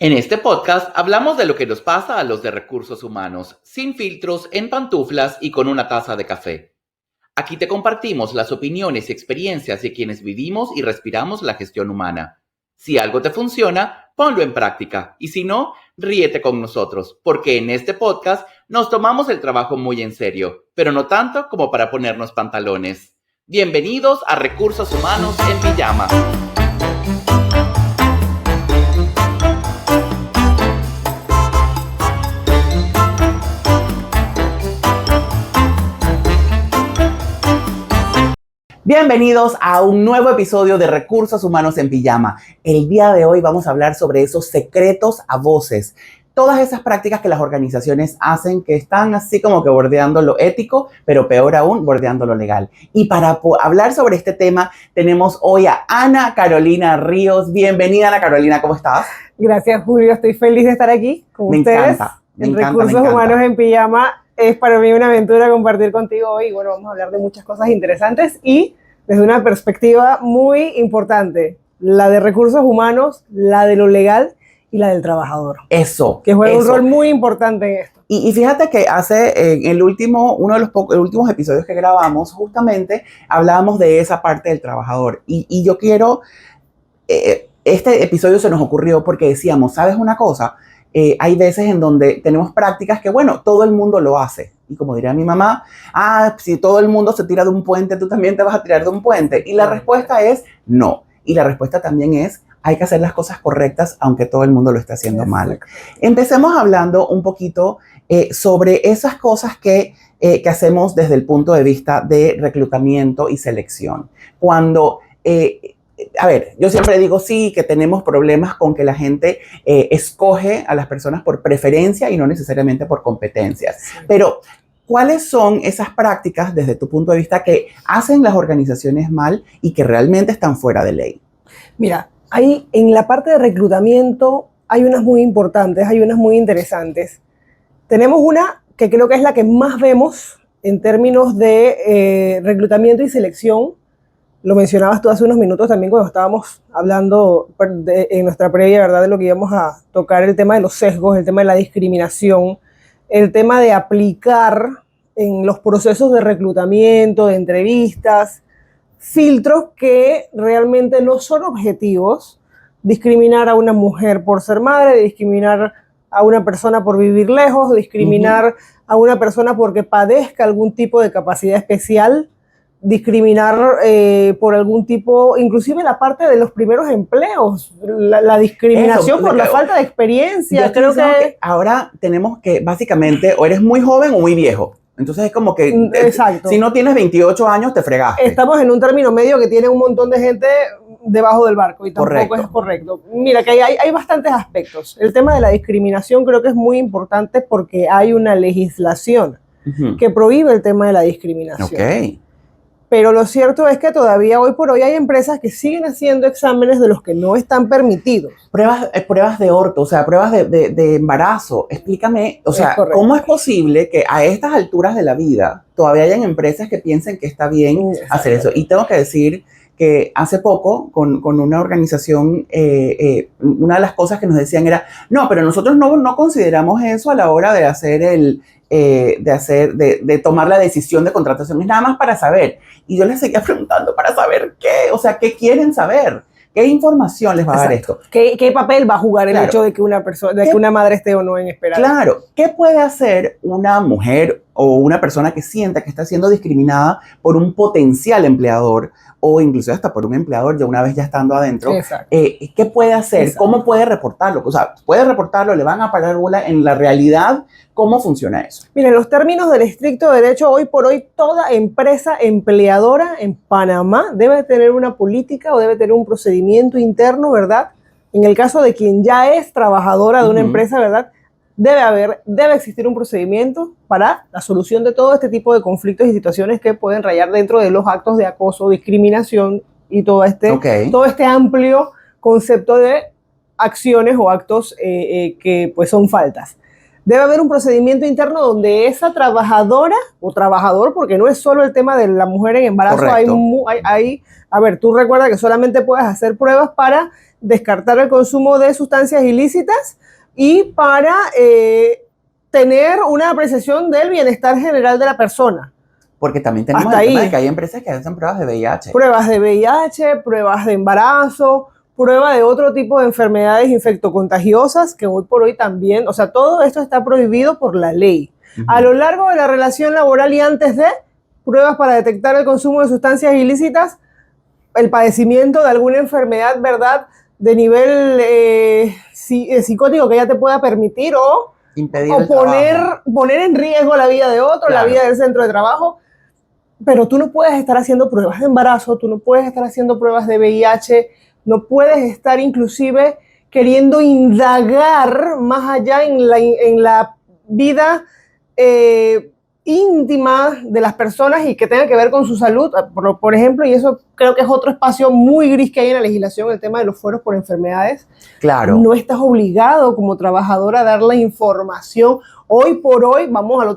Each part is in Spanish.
En este podcast hablamos de lo que nos pasa a los de recursos humanos, sin filtros, en pantuflas y con una taza de café. Aquí te compartimos las opiniones y experiencias de quienes vivimos y respiramos la gestión humana. Si algo te funciona, ponlo en práctica. Y si no, ríete con nosotros, porque en este podcast nos tomamos el trabajo muy en serio, pero no tanto como para ponernos pantalones. Bienvenidos a Recursos Humanos en Pijama. Bienvenidos a un nuevo episodio de Recursos Humanos en Pijama. El día de hoy vamos a hablar sobre esos secretos a voces. Todas esas prácticas que las organizaciones hacen que están así como que bordeando lo ético, pero peor aún, bordeando lo legal. Y para hablar sobre este tema, tenemos hoy a Ana Carolina Ríos. Bienvenida, Ana Carolina, ¿cómo estás? Gracias, Julio. Estoy feliz de estar aquí con ustedes. Me encanta. Recursos Humanos en Pijama. Es para mí una aventura compartir contigo hoy. Bueno, vamos a hablar de muchas cosas interesantes y desde una perspectiva muy importante. La de recursos humanos, la de lo legal y la del trabajador. Eso. Que juega un rol muy importante en esto. Y fíjate que uno de los últimos episodios que grabamos, justamente hablábamos de esa parte del trabajador. Y yo quiero, este episodio se nos ocurrió porque decíamos, ¿sabes una cosa? Hay veces en donde tenemos prácticas que, bueno, todo el mundo lo hace. Y como diría mi mamá, si todo el mundo se tira de un puente, tú también te vas a tirar de un puente. Y la respuesta es no. Y la respuesta también es, hay que hacer las cosas correctas, aunque todo el mundo lo esté haciendo mal. Empecemos hablando un poquito sobre esas cosas que hacemos desde el punto de vista de reclutamiento y selección. Cuando... yo siempre digo sí, que tenemos problemas con que la gente escoge a las personas por preferencia y no necesariamente por competencias. Sí. Pero, ¿cuáles son esas prácticas desde tu punto de vista que hacen las organizaciones mal y que realmente están fuera de ley? Mira, ahí en la parte de reclutamiento hay unas muy importantes, hay unas muy interesantes. Tenemos una que creo que es la que más vemos en términos de reclutamiento y selección. Lo mencionabas tú hace unos minutos también cuando estábamos hablando en nuestra previa, ¿verdad?, de lo que íbamos a tocar, el tema de los sesgos, el tema de la discriminación, el tema de aplicar en los procesos de reclutamiento, de entrevistas, filtros que realmente no son objetivos. Discriminar a una mujer por ser madre, discriminar a una persona por vivir lejos, discriminar a una persona porque padezca algún tipo de capacidad especial, discriminar por algún tipo, inclusive la parte de los primeros empleos, la discriminación por la falta de experiencia. Yo creo que ahora tenemos que básicamente o eres muy joven o muy viejo. Entonces es como que exacto. Si no tienes 28 años te fregaste. Estamos en un término medio que tiene un montón de gente debajo del barco y tampoco es correcto. Mira que hay bastantes aspectos. El tema de la discriminación creo que es muy importante porque hay una legislación que prohíbe el tema de la discriminación. Okay. Pero lo cierto es que todavía hoy por hoy hay empresas que siguen haciendo exámenes de los que no están permitidos. Pruebas de orto, o sea, pruebas de embarazo. Explícame, o sea, ¿cómo es posible que a estas alturas de la vida todavía hayan empresas que piensen que está bien hacer eso? Y tengo que decir que hace poco con una organización, una de las cosas que nos decían era, no, pero nosotros no consideramos eso a la hora de hacer de tomar la decisión de contratación, es nada más para saber. Y yo les seguía preguntando para saber qué, o sea, ¿qué quieren saber? ¿Qué información les va a dar esto? ¿Qué papel va a jugar el hecho de que una persona, que una madre esté o no en espera? Claro, ¿qué puede hacer una mujer o una persona que sienta que está siendo discriminada por un potencial empleador o incluso hasta por un empleador ya una vez ya estando adentro? ¿Qué puede hacer? Exacto. ¿Cómo puede reportarlo? O sea, ¿puede reportarlo? ¿Le van a parar bola en la realidad? ¿Cómo funciona eso? Mira, en los términos del estricto derecho, hoy por hoy toda empresa empleadora en Panamá debe tener una política o debe tener un procedimiento interno, ¿verdad? En el caso de quien ya es trabajadora de una empresa, ¿verdad?, debe existir un procedimiento para la solución de todo este tipo de conflictos y situaciones que pueden rayar dentro de los actos de acoso, discriminación y todo este amplio concepto de acciones o actos que pues son faltas. Debe haber un procedimiento interno donde esa trabajadora o trabajador, porque no es solo el tema de la mujer en embarazo, tú recuerda que solamente puedes hacer pruebas para descartar el consumo de sustancias ilícitas y para tener una apreciación del bienestar general de la persona. Porque también tenemos Hasta el tema ahí. de que hay empresas que hacen pruebas de VIH. Pruebas de VIH, pruebas de embarazo, prueba de otro tipo de enfermedades infectocontagiosas que hoy por hoy también, o sea, todo esto está prohibido por la ley. A lo largo de la relación laboral y antes de, pruebas para detectar el consumo de sustancias ilícitas, el padecimiento de alguna enfermedad, ¿verdad?, de nivel psicótico que ya te pueda permitir o Impedir o poner en riesgo la vida de otro, Claro. la vida del centro de trabajo. Pero tú no puedes estar haciendo pruebas de embarazo, tú no puedes estar haciendo pruebas de VIH, no puedes estar inclusive queriendo indagar más allá en la vida íntima de las personas y que tenga que ver con su salud, por ejemplo, y eso creo que es otro espacio muy gris que hay en la legislación, el tema de los fueros por enfermedades. Claro. No estás obligado como trabajador a dar la información. Hoy por hoy, vamos a la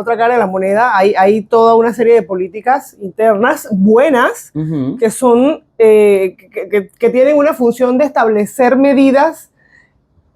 otra cara de la moneda, hay toda una serie de políticas internas buenas que son, que tienen una función de establecer medidas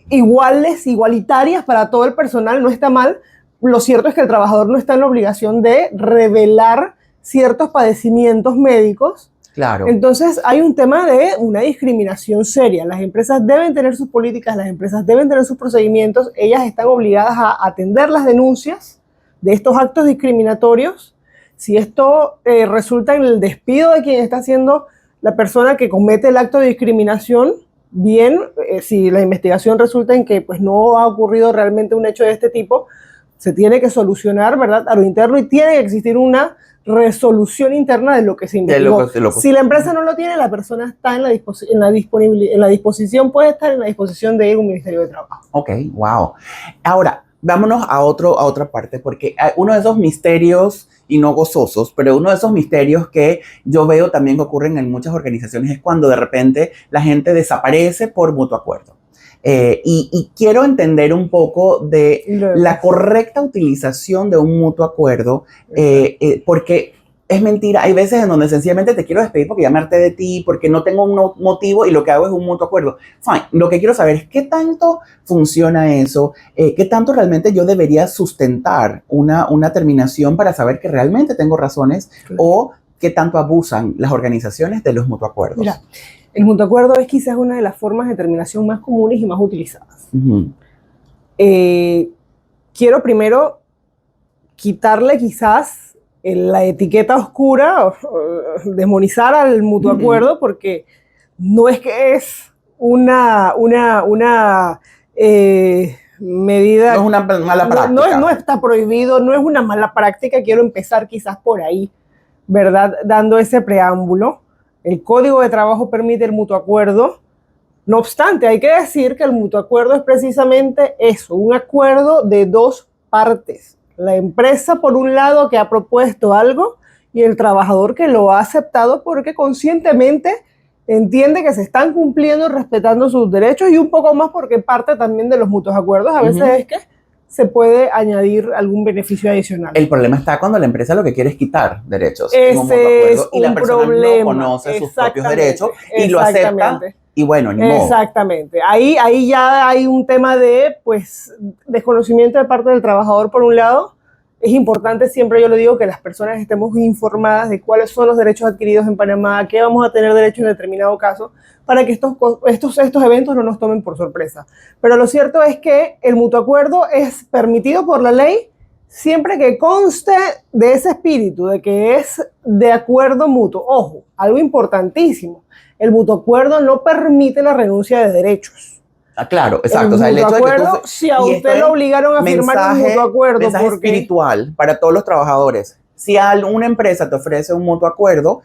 igualitarias para todo el personal, no está mal. Lo cierto es que el trabajador no está en la obligación de revelar ciertos padecimientos médicos. Claro. Entonces hay un tema de una discriminación seria. Las empresas deben tener sus políticas, las empresas deben tener sus procedimientos. Ellas están obligadas a atender las denuncias de estos actos discriminatorios. Si esto resulta en el despido de quien está siendo la persona que comete el acto de discriminación, bien, si la investigación resulta en que pues, no ha ocurrido realmente un hecho de este tipo, se tiene que solucionar, ¿verdad?, a lo interno y tiene que existir una resolución interna de lo que se investigó. Si la empresa no lo tiene, la persona está en la disposición, puede estar en la disposición de ir a un Ministerio de Trabajo. Ok, wow. Ahora, vámonos a otra parte, porque uno de esos misterios, y no gozosos, pero uno de esos misterios que yo veo también que ocurren en muchas organizaciones es cuando de repente la gente desaparece por mutuo acuerdo. Y quiero entender un poco de la correcta utilización de un mutuo acuerdo, porque es mentira. Hay veces en donde sencillamente te quiero despedir porque ya me harté de ti, porque no tengo un motivo y lo que hago es un mutuo acuerdo. Fine. Lo que quiero saber es qué tanto funciona eso, qué tanto realmente yo debería sustentar una terminación para saber que realmente tengo razones, o qué tanto abusan las organizaciones de los mutuo acuerdos. Mira, el mutuo acuerdo es quizás una de las formas de terminación más comunes y más utilizadas. Quiero primero quitarle quizás la etiqueta oscura, demonizar al mutuo acuerdo, porque no es que es una medida... No es una mala práctica. No está prohibido, no es una mala práctica. Quiero empezar quizás por ahí, ¿verdad?, dando ese preámbulo. El Código de Trabajo permite el mutuo acuerdo. No obstante, hay que decir que el mutuo acuerdo es precisamente eso, un acuerdo de dos partes. La empresa, por un lado, que ha propuesto algo, y el trabajador que lo ha aceptado porque conscientemente entiende que se están cumpliendo y respetando sus derechos, y un poco más porque parte también de los mutuos acuerdos a veces es que se puede añadir algún beneficio adicional. El problema está cuando la empresa lo que quiere es quitar derechos. Ese es y la un persona problema. no conoce sus propios derechos y lo acepta. Y bueno, ni modo. Exactamente. Ahí ya hay un tema de pues, desconocimiento de parte del trabajador, por un lado. Es importante, siempre yo le digo, que las personas estemos informadas de cuáles son los derechos adquiridos en Panamá, a qué vamos a tener derecho en determinado caso, para que estos eventos no nos tomen por sorpresa. Pero lo cierto es que el mutuo acuerdo es permitido por la ley siempre que conste de ese espíritu, de que es de acuerdo mutuo. Ojo, algo importantísimo, el mutuo acuerdo no permite la renuncia de derechos. Ah, claro, exacto. El mutuo acuerdo, si a usted lo obligaron a firmar un mutuo acuerdo, mensaje espiritual para todos los trabajadores. Si una empresa te ofrece un mutuo acuerdo,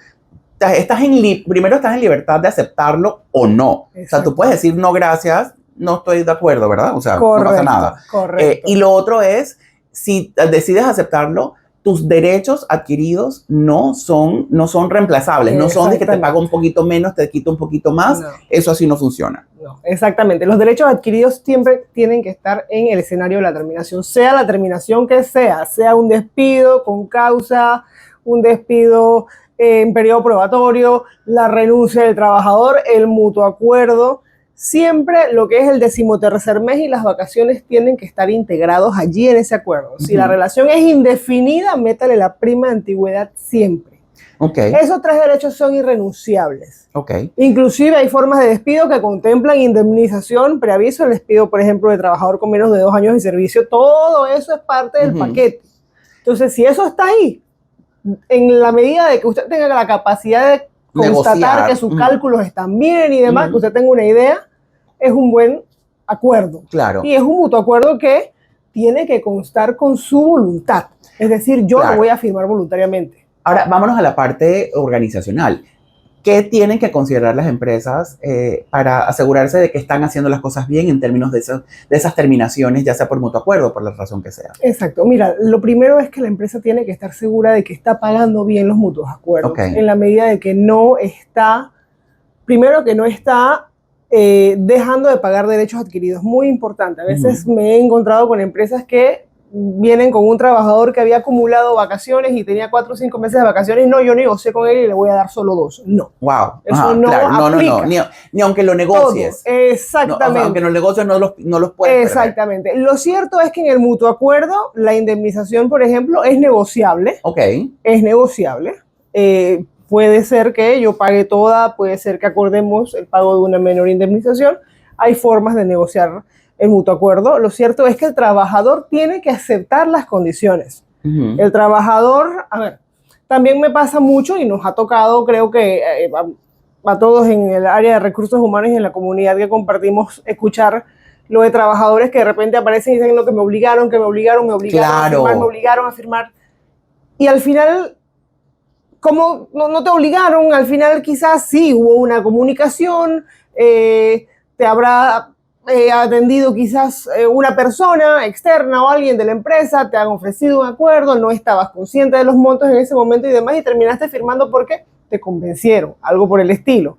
primero estás en libertad de aceptarlo o no. Exacto. O sea, tú puedes decir no, gracias, no estoy de acuerdo, ¿verdad? O sea, correcto, no pasa nada. Correcto. Y lo otro es, si decides aceptarlo, tus derechos adquiridos no son reemplazables, no son de que te pago un poquito menos, te quito un poquito más, no. Eso así no funciona. No, exactamente. Los derechos adquiridos siempre tienen que estar en el escenario de la terminación, sea la terminación que sea un despido con causa, un despido en periodo probatorio, la renuncia del trabajador, el mutuo acuerdo. Siempre lo que es el 13º mes y las vacaciones tienen que estar integrados allí en ese acuerdo. Si la relación es indefinida, métale la prima de antigüedad siempre. Okay. Esos 3 derechos son irrenunciables. Okay. Inclusive hay formas de despido que contemplan indemnización, preaviso, el despido, por ejemplo, de trabajador con menos de 2 años de servicio. Todo eso es parte del paquete. Entonces, si eso está ahí, en la medida de que usted tenga la capacidad de constatar que sus cálculos están bien y demás, que usted tenga una idea, es un buen acuerdo. Claro. Y es un mutuo acuerdo que tiene que constar con su voluntad. Es decir, yo lo voy a firmar voluntariamente. Ahora, vámonos a la parte organizacional. ¿Qué tienen que considerar las empresas para asegurarse de que están haciendo las cosas bien en términos de esas terminaciones, ya sea por mutuo acuerdo o por la razón que sea? Exacto. Mira, lo primero es que la empresa tiene que estar segura de que está pagando bien los mutuos acuerdos. En la medida de que no está, primero que no está dejando de pagar derechos adquiridos. Muy importante. A veces me he encontrado con empresas que vienen con un trabajador que había acumulado vacaciones y tenía 4 o 5 meses de vacaciones. No, yo negocié con él y le voy a dar solo 2. No. Wow. Eso no aplica. No. Ni aunque lo negocies. Todo. Exactamente. No, aunque los negocios no los puedes Exactamente. Perder. Lo cierto es que en el mutuo acuerdo, la indemnización, por ejemplo, es negociable. Ok. Es negociable. Puede ser que yo pague toda, puede ser que acordemos el pago de una menor indemnización. Hay formas de negociar el mutuo acuerdo. Lo cierto es que el trabajador tiene que aceptar las condiciones. El trabajador, a ver, también me pasa mucho y nos ha tocado, creo que a todos en el área de recursos humanos y en la comunidad que compartimos, escuchar lo de trabajadores que de repente aparecen y dicen no, que me obligaron claro. a firmar, me obligaron a firmar. Y al final, como no te obligaron, al final quizás sí hubo una comunicación, te habrá atendido quizás una persona externa o alguien de la empresa, te han ofrecido un acuerdo, no estabas consciente de los montos en ese momento y demás y terminaste firmando porque te convencieron, algo por el estilo.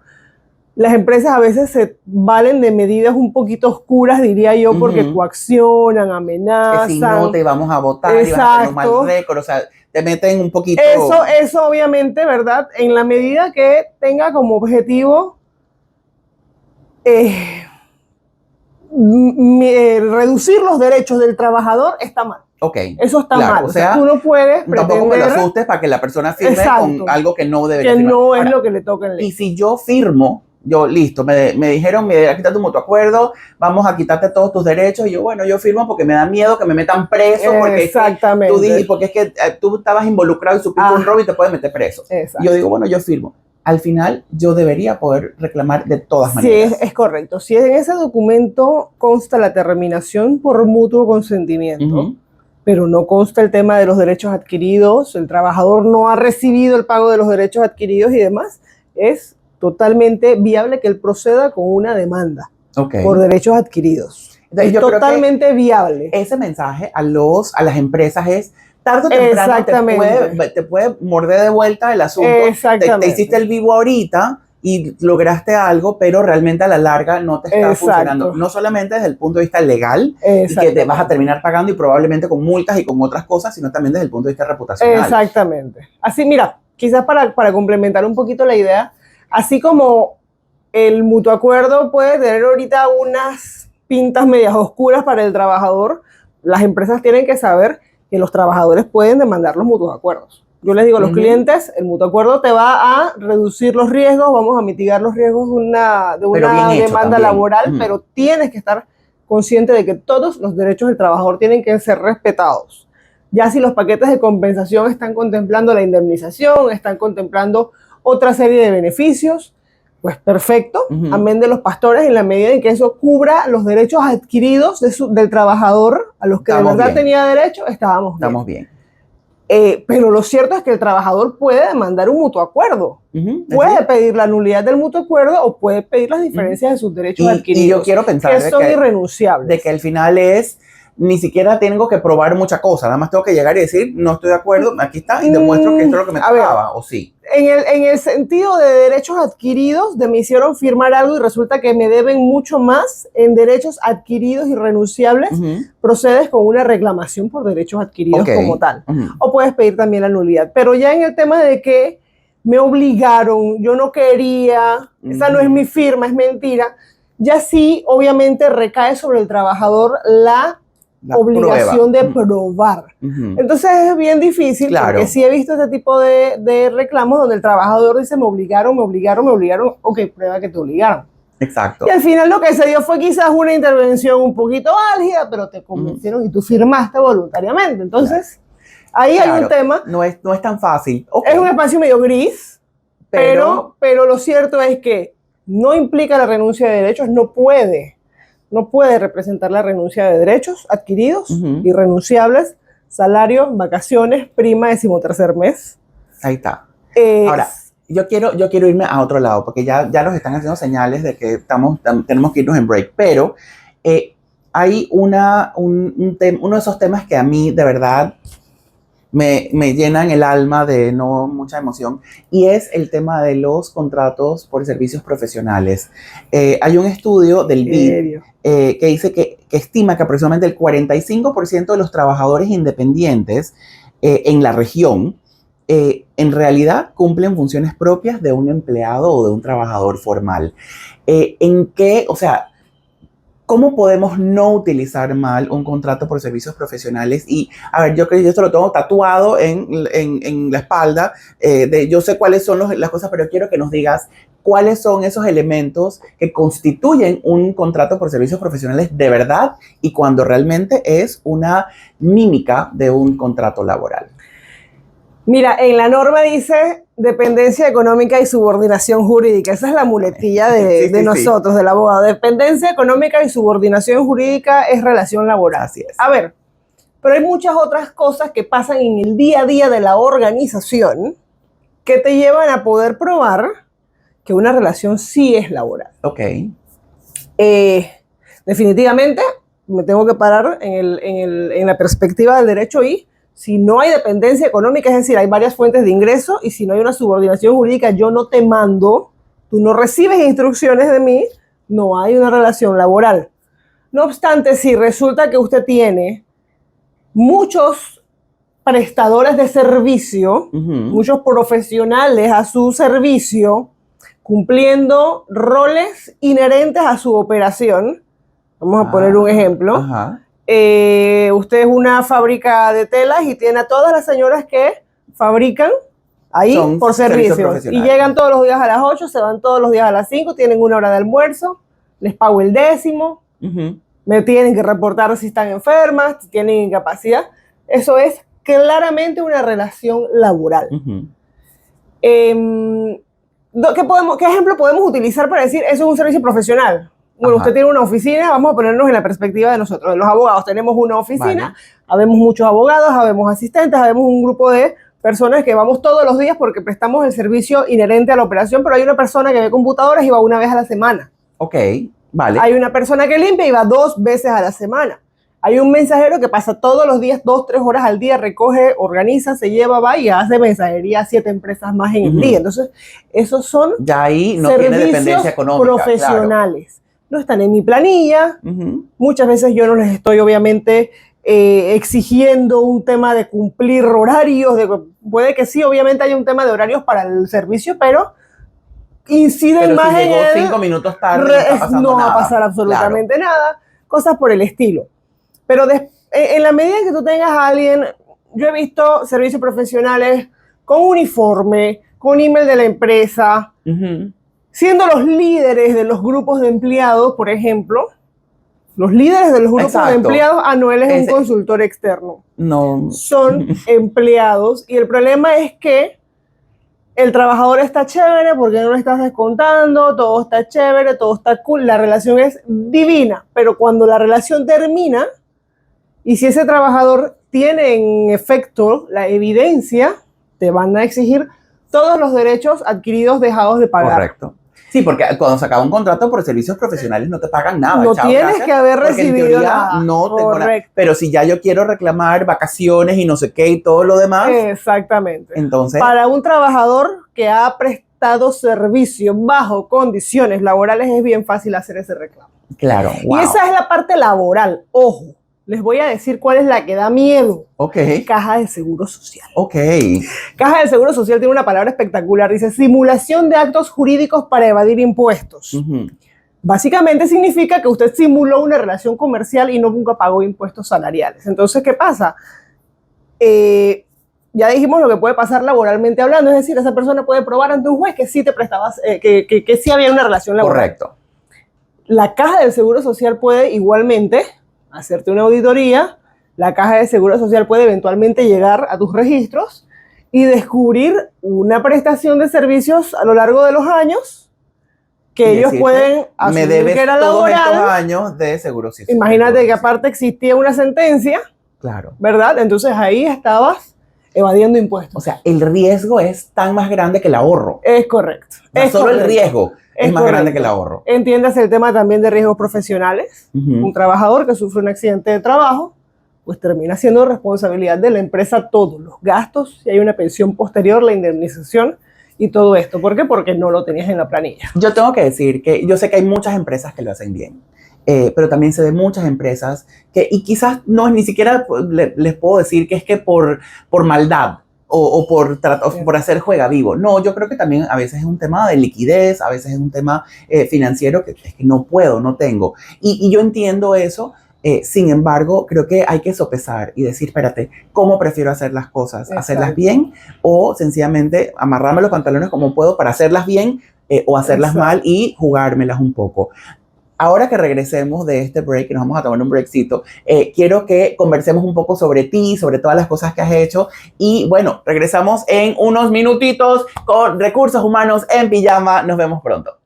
Las empresas a veces se valen de medidas un poquito oscuras, diría yo, porque coaccionan, amenazan. Que si no te vamos a votar y vas a tener un mal récord, o sea, te meten un poquito... Eso obviamente, ¿verdad? En la medida que tenga como objetivo reducir los derechos del trabajador, está mal. Okay, eso está mal. O sea, tú no puedes pretender... Tampoco me lo asustes para que la persona firme con algo que no debería firmar. Que no es lo que le toca en ley. Y si yo firmo, listo, me dijeron, mira, quita tu mutuo acuerdo, vamos a quitarte todos tus derechos, y yo, bueno, yo firmo porque me da miedo que me metan preso, porque exactamente. Porque es que tú estabas involucrado y supiste un robo y te puedes meter preso. Exacto. Y yo digo, bueno, yo firmo. Al final, yo debería poder reclamar de todas maneras. Sí, es correcto. Si en ese documento consta la terminación por mutuo consentimiento, pero no consta el tema de los derechos adquiridos, el trabajador no ha recibido el pago de los derechos adquiridos y demás, es totalmente viable que él proceda con una demanda por derechos adquiridos. Entonces, es totalmente viable. Ese mensaje a las empresas es, tarde o temprano te puede morder de vuelta el asunto. Te hiciste el vivo ahorita y lograste algo, pero realmente a la larga no te está funcionando. No solamente desde el punto de vista legal, y que te vas a terminar pagando y probablemente con multas y con otras cosas, sino también desde el punto de vista reputacional. Exactamente. Así, mira, quizás para complementar un poquito la idea, así como el mutuo acuerdo puede tener ahorita unas pintas medias oscuras para el trabajador, las empresas tienen que saber que los trabajadores pueden demandar los mutuos acuerdos. Yo les digo a los clientes, el mutuo acuerdo te va a reducir los riesgos, vamos a mitigar los riesgos de una demanda laboral, pero tienes que estar consciente de que todos los derechos del trabajador tienen que ser respetados. Ya si los paquetes de compensación están contemplando la indemnización, están contemplando otra serie de beneficios, pues perfecto, amén de los pastores, en la medida en que eso cubra los derechos adquiridos del trabajador a los que de verdad tenía derecho, estamos bien. Pero lo cierto es que el trabajador puede demandar un mutuo acuerdo. Puede pedir la nulidad del mutuo acuerdo o puede pedir las diferencias de sus derechos adquiridos. Y yo quiero pensar que son irrenunciables. De que al final ni siquiera tengo que probar mucha cosa, nada más tengo que llegar y decir, no estoy de acuerdo, aquí está, y demuestro que esto es lo que me tocaba, o sí. En el sentido de derechos adquiridos, me hicieron firmar algo y resulta que me deben mucho más en derechos adquiridos irrenunciables, procedes con una reclamación por derechos adquiridos como tal. O puedes pedir también la nulidad. Pero ya en el tema de que me obligaron, yo no quería, esa no es mi firma, es mentira, ya sí, obviamente recae sobre el trabajador la obligación de probar. Entonces es bien difícil, claro, porque sí he visto este tipo de reclamos donde el trabajador dice, me obligaron, ok, prueba que te obligaron. Exacto. Y al final lo que se dio fue quizás una intervención un poquito álgida, pero te convencieron y tú firmaste voluntariamente. Entonces, ahí hay un tema. No es tan fácil. Es un espacio medio gris, pero lo cierto es que no implica la renuncia de derechos, no puede representar la renuncia de derechos adquiridos, irrenunciables, salarios, vacaciones, prima, 13º mes. Ahí está. Ahora, yo quiero irme a otro lado, porque ya nos están haciendo señales de que tenemos que irnos en break, pero hay uno de esos temas que a mí de verdad me llenan el alma de no mucha emoción, y es el tema de los contratos por servicios profesionales. Hay un estudio del BID que dice que estima que aproximadamente el 45% de los trabajadores independientes en la región en realidad cumplen funciones propias de un empleado o de un trabajador formal. ¿Cómo podemos no utilizar mal un contrato por servicios profesionales? Y, a ver, yo creo que esto lo tengo tatuado en la espalda. Yo sé cuáles son las cosas, pero quiero que nos digas cuáles son esos elementos que constituyen un contrato por servicios profesionales de verdad y cuando realmente es una mímica de un contrato laboral. Mira, en la norma dice dependencia económica y subordinación jurídica. Esa es la muletilla de nosotros, del abogado. Dependencia económica y subordinación jurídica es relación laboral. Así es. A ver, pero hay muchas otras cosas que pasan en el día a día de la organización que te llevan a poder probar que una relación sí es laboral. Ok. Definitivamente me tengo que parar en la perspectiva del derecho y si no hay dependencia económica, es decir, hay varias fuentes de ingreso y si no hay una subordinación jurídica, yo no te mando, tú no recibes instrucciones de mí, no hay una relación laboral. No obstante, si resulta que usted tiene muchos prestadores de servicio, muchos profesionales a su servicio, cumpliendo roles inherentes a su operación, vamos a poner un ejemplo. Usted es una fábrica de telas y tiene a todas las señoras que fabrican ahí por servicios. Y llegan todos los días a las 8, se van todos los días a las 5, tienen una hora de almuerzo, les pago el 10º, me tienen que reportar si están enfermas, si tienen incapacidad. Eso es claramente una relación laboral. ¿Qué ejemplo podemos utilizar para decir eso es un servicio profesional? Bueno, usted tiene una oficina, vamos a ponernos en la perspectiva de nosotros, de los abogados. Tenemos una oficina, habemos muchos abogados, habemos asistentes, habemos un grupo de personas que vamos todos los días porque prestamos el servicio inherente a la operación, pero hay una persona que ve computadoras y va una vez a la semana. Ok, vale. Hay una persona que limpia y va 2 veces a la semana. Hay un mensajero que pasa todos los días 2-3 horas al día, recoge, organiza, se lleva, va y hace mensajería a 7 empresas más en el día. Entonces, esos son ya ahí no tiene dependencia económica, profesionales. Claro. No están en mi planilla. Muchas veces yo no les estoy, obviamente, exigiendo un tema de cumplir horarios. Puede que sí, obviamente haya un tema de horarios para el servicio, pero inciden más en él. 5 minutos tarde, no va a pasar absolutamente nada. Cosas por el estilo. Pero en la medida que tú tengas a alguien, yo he visto servicios profesionales con uniforme, con email de la empresa, siendo los líderes de los grupos de empleados, por ejemplo, los líderes de los grupos de empleados, Anuel es un consultor externo. No. Son empleados y el problema es que el trabajador está chévere porque no lo estás descontando, todo está chévere, todo está cool, la relación es divina, pero cuando la relación termina y si ese trabajador tiene en efecto la evidencia, te van a exigir todos los derechos adquiridos dejados de pagar. Correcto. Sí, porque cuando se acaba un contrato por servicios profesionales no te pagan nada. No tienes que haber recibido nada. No tengo nada. Pero si ya yo quiero reclamar vacaciones y no sé qué y todo lo demás. Exactamente. Entonces, para un trabajador que ha prestado servicio bajo condiciones laborales es bien fácil hacer ese reclamo. Claro. Wow. Y esa es la parte laboral. Ojo, les voy a decir cuál es la que da miedo. Ok. Caja de Seguro Social. Ok. Caja de Seguro Social tiene una palabra espectacular. Dice, simulación de actos jurídicos para evadir impuestos. Básicamente significa que usted simuló una relación comercial y nunca pagó impuestos salariales. Entonces, ¿qué pasa? Ya dijimos lo que puede pasar laboralmente hablando, es decir, esa persona puede probar ante un juez que sí te prestabas, que sí había una relación laboral. Correcto. La Caja del Seguro Social puede igualmente hacerte una auditoría, la Caja de Seguro Social puede eventualmente llegar a tus registros y descubrir una prestación de servicios a lo largo de los años que ellos pueden asumir me debes que era todos laboral. estos años de seguro social. Imagínate que aparte existía una sentencia, claro, ¿verdad? Entonces ahí estabas evadiendo impuestos. O sea, el riesgo es tan más grande que el ahorro. Es correcto. O sea, solo correcto. el riesgo es más correcto. grande que el ahorro. Entiéndase el tema también de riesgos profesionales. Un trabajador que sufre un accidente de trabajo, pues termina siendo responsabilidad de la empresa todos los gastos, si hay una pensión posterior, la indemnización y todo esto. ¿Por qué? Porque no lo tenías en la planilla. Yo tengo que decir que yo sé que hay muchas empresas que lo hacen bien, pero también sé de muchas empresas que, y quizás no es ni siquiera les puedo decir que es que por maldad o por hacer juega vivo. No, yo creo que también a veces es un tema de liquidez, a veces es un tema financiero que es que no puedo, no tengo. Y yo entiendo eso. Sin embargo, creo que hay que sopesar y decir, espérate, ¿cómo prefiero hacer las cosas? Exacto. ¿Hacerlas bien o sencillamente amarrarme los pantalones como puedo para hacerlas bien o hacerlas Exacto. mal y jugármelas un poco? Ahora que regresemos de este break, que nos vamos a tomar un breakcito, quiero que conversemos un poco sobre ti, sobre todas las cosas que has hecho. Y bueno, regresamos en unos minutitos con Recursos Humanos en Pijama. Nos vemos pronto.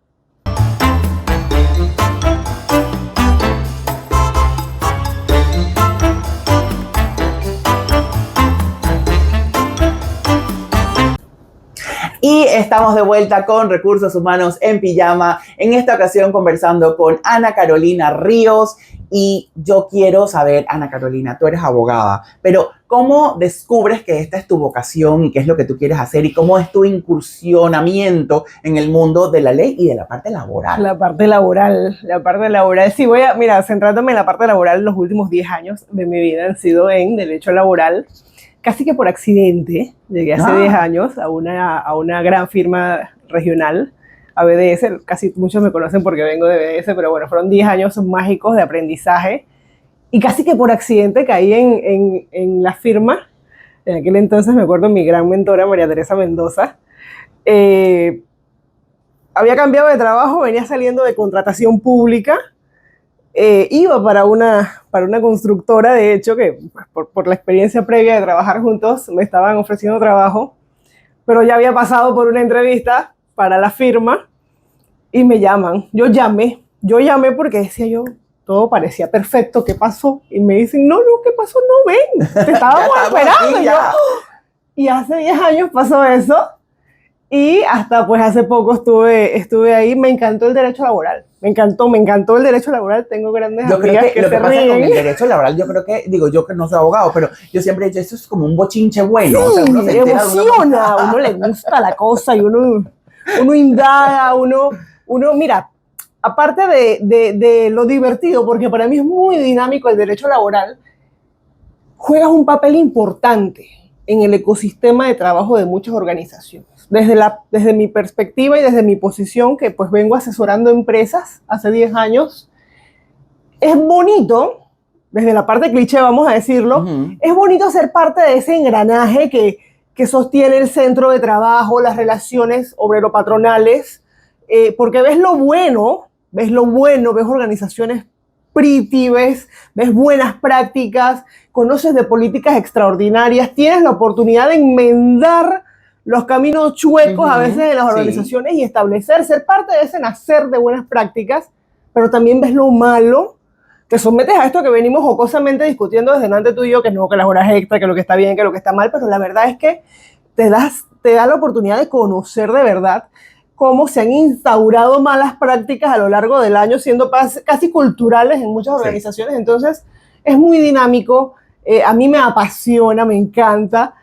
Y estamos de vuelta con Recursos Humanos en Pijama, en esta ocasión conversando con Ana Carolina Ríos. Y yo quiero saber, Ana Carolina, tú eres abogada, pero ¿cómo descubres que esta es tu vocación y qué es lo que tú quieres hacer y cómo es tu incursionamiento en el mundo de la ley y de la parte laboral? La parte laboral. Sí, mira, centrándome en la parte laboral, los últimos 10 años de mi vida han sido en derecho laboral. Casi que por accidente, llegué hace 10 años a una gran firma regional, a BDS. Casi muchos me conocen porque vengo de BDS, pero bueno, fueron 10 años mágicos de aprendizaje. Y casi que por accidente caí en la firma. En aquel entonces me acuerdo mi gran mentora, María Teresa Mendoza. Había cambiado de trabajo, venía saliendo de contratación pública. Iba para una constructora, de hecho, que por la experiencia previa de trabajar juntos me estaban ofreciendo trabajo, pero ya había pasado por una entrevista para la firma y me llaman. Yo llamé porque decía yo, todo parecía perfecto, ¿qué pasó? Y me dicen, no, ¿qué pasó? No, ven, te estábamos esperando. Y hace 10 años pasó eso y hasta pues hace poco estuve ahí. Me encantó el derecho laboral. Me encantó el derecho laboral. Tengo grandes amigas que lo que se pasa ríen. con el derecho laboral, yo creo que, digo, yo que no soy abogado, pero yo siempre he dicho, eso es como un bochinche bueno. Sí, o sea, uno se entera emociona, a uno le gusta la cosa y uno indaga, uno, mira, aparte de lo divertido, porque para mí es muy dinámico el derecho laboral, juegas un papel importante en el ecosistema de trabajo de muchas organizaciones. Desde mi perspectiva y desde mi posición, que pues vengo asesorando empresas hace 10 años, es bonito, desde la parte cliché vamos a decirlo, es bonito ser parte de ese engranaje que sostiene el centro de trabajo, las relaciones obrero-patronales, porque ves lo bueno, ves organizaciones pretty, ves buenas prácticas, conoces de políticas extraordinarias, tienes la oportunidad de enmendar los caminos chuecos a veces de las organizaciones y establecer, ser parte de ese nacer de buenas prácticas, pero también ves lo malo, te sometes a esto que venimos jocosamente discutiendo desde antes tú y yo, que no, que las horas extra, que lo que está bien, que lo que está mal, pero la verdad es que te da la oportunidad de conocer de verdad cómo se han instaurado malas prácticas a lo largo del año, siendo casi culturales en muchas organizaciones. Entonces, es muy dinámico, a mí me apasiona, me encanta.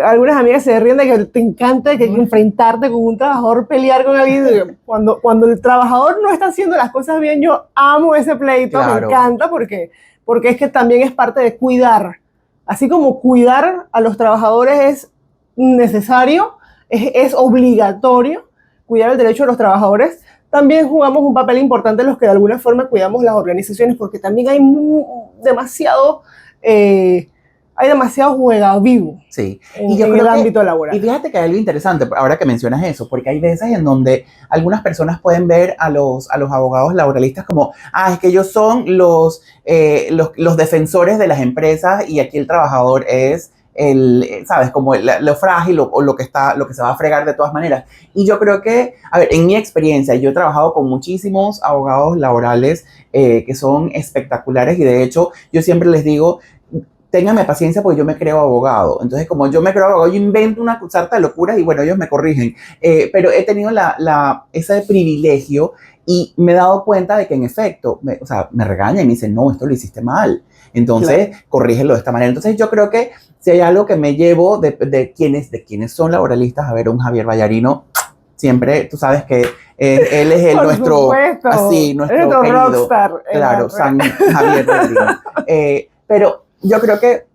Algunas amigas se ríen de que te encanta que enfrentarte con un trabajador, pelear con alguien. Cuando el trabajador no está haciendo las cosas bien, yo amo ese pleito, claro. Me encanta porque porque es que también es parte de cuidar. Así como cuidar a los trabajadores es necesario, es obligatorio cuidar el derecho de los trabajadores, también jugamos un papel importante en los que de alguna forma cuidamos las organizaciones, porque también hay demasiado juega vivo Sí, en, y yo en creo el que, ámbito y laboral. fíjate que hay algo interesante, ahora que mencionas eso, porque hay veces en donde algunas personas pueden ver a los abogados laboralistas como, es que ellos son los defensores de las empresas y aquí el trabajador es ¿sabes? Como lo frágil o lo que se va a fregar de todas maneras. Y yo creo que, a ver, en mi experiencia, yo he trabajado con muchísimos abogados laborales que son espectaculares y de hecho yo siempre les digo, ténganme paciencia porque yo me creo abogado. Entonces, como yo me creo abogado, yo invento una sarta de locuras y bueno, ellos me corrigen. Pero he tenido ese privilegio y me he dado cuenta de que en efecto, o sea, me regañan y me dicen, no, esto lo hiciste mal. Entonces, Claro. corrígelo de esta manera. Entonces, yo creo que si hay algo que me llevo de quienes son laboralistas, a ver, un Javier Vallarino, siempre, tú sabes que él es Por nuestro, supuesto, así, es nuestro nuestro querido, rockstar en claro, San Javier Vallarino. Pero yo creo que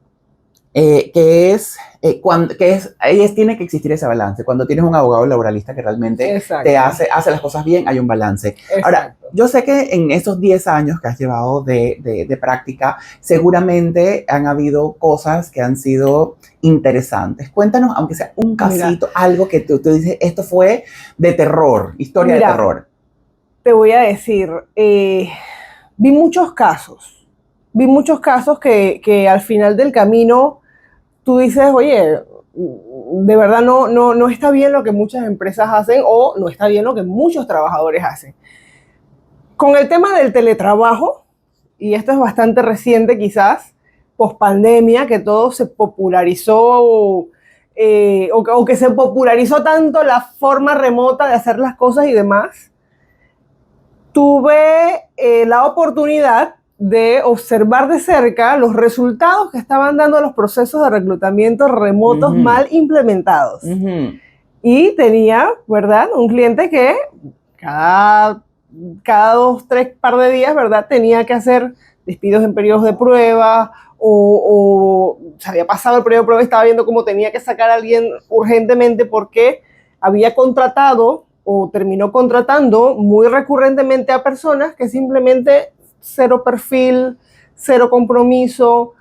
tiene que existir ese balance. Cuando tienes un abogado laboralista que realmente te Exacto, hace las cosas bien, hay un balance. Ahora, exacto. yo sé que en esos 10 años que has llevado de práctica, seguramente han habido cosas que han sido interesantes. Cuéntanos, aunque sea un Mira, casito, algo que tú dices, esto fue de terror, historia de mira, terror. te voy a decir, vi muchos casos, que al final del camino tú dices, oye, de verdad no está bien lo que muchas empresas hacen o no está bien lo que muchos trabajadores hacen. Con el tema del teletrabajo, y esto es bastante reciente quizás, post pandemia, que todo se popularizó o que se popularizó tanto la forma remota de hacer las cosas y demás, tuve la oportunidad de observar de cerca los resultados que estaban dando los procesos de reclutamiento remotos mal implementados. Y tenía, ¿verdad? Un cliente que cada, cada 2, 3 par de días, ¿verdad? Tenía que hacer despidos en periodos de prueba o se había pasado el periodo de prueba y estaba viendo cómo tenía que sacar a alguien urgentemente porque había contratado o terminó contratando muy recurrentemente a personas que simplemente cero perfil, cero compromiso.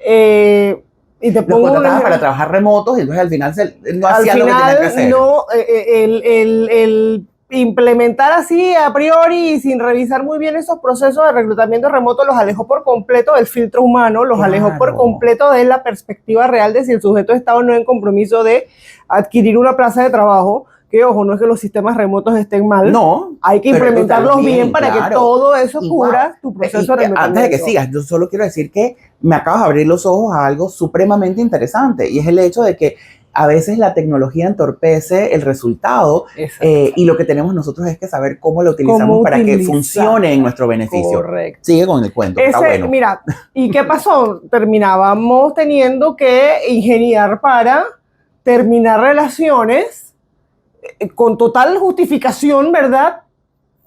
Y te Los pongo un contratabas para ejemplo. trabajar remotos y entonces al final no Al hacían lo que tenían que final, hacer. no, el implementar así a priori y sin revisar muy bien esos procesos de reclutamiento remoto los alejó por completo del filtro humano, los alejó por Claro. completo de la perspectiva real de si el sujeto está o no en compromiso de adquirir una plaza de trabajo, que ojo, no es que los sistemas remotos estén mal, No, hay que pero implementarlos bien para que claro. todo eso Y wow. cubra tu proceso de Antes de que reclutamiento. sigas, yo solo quiero decir que me acabas de abrir los ojos a algo supremamente interesante y es el hecho de que a veces la tecnología entorpece el resultado Exacto. y lo que tenemos nosotros es que saber cómo lo ¿Cómo utilizamos para que funcione en utilizarla? nuestro beneficio. Correcto. Sigue con el cuento, que está bueno. Mira, ¿y qué pasó? Terminábamos teniendo que ingeniar para terminar relaciones con total justificación, ¿verdad?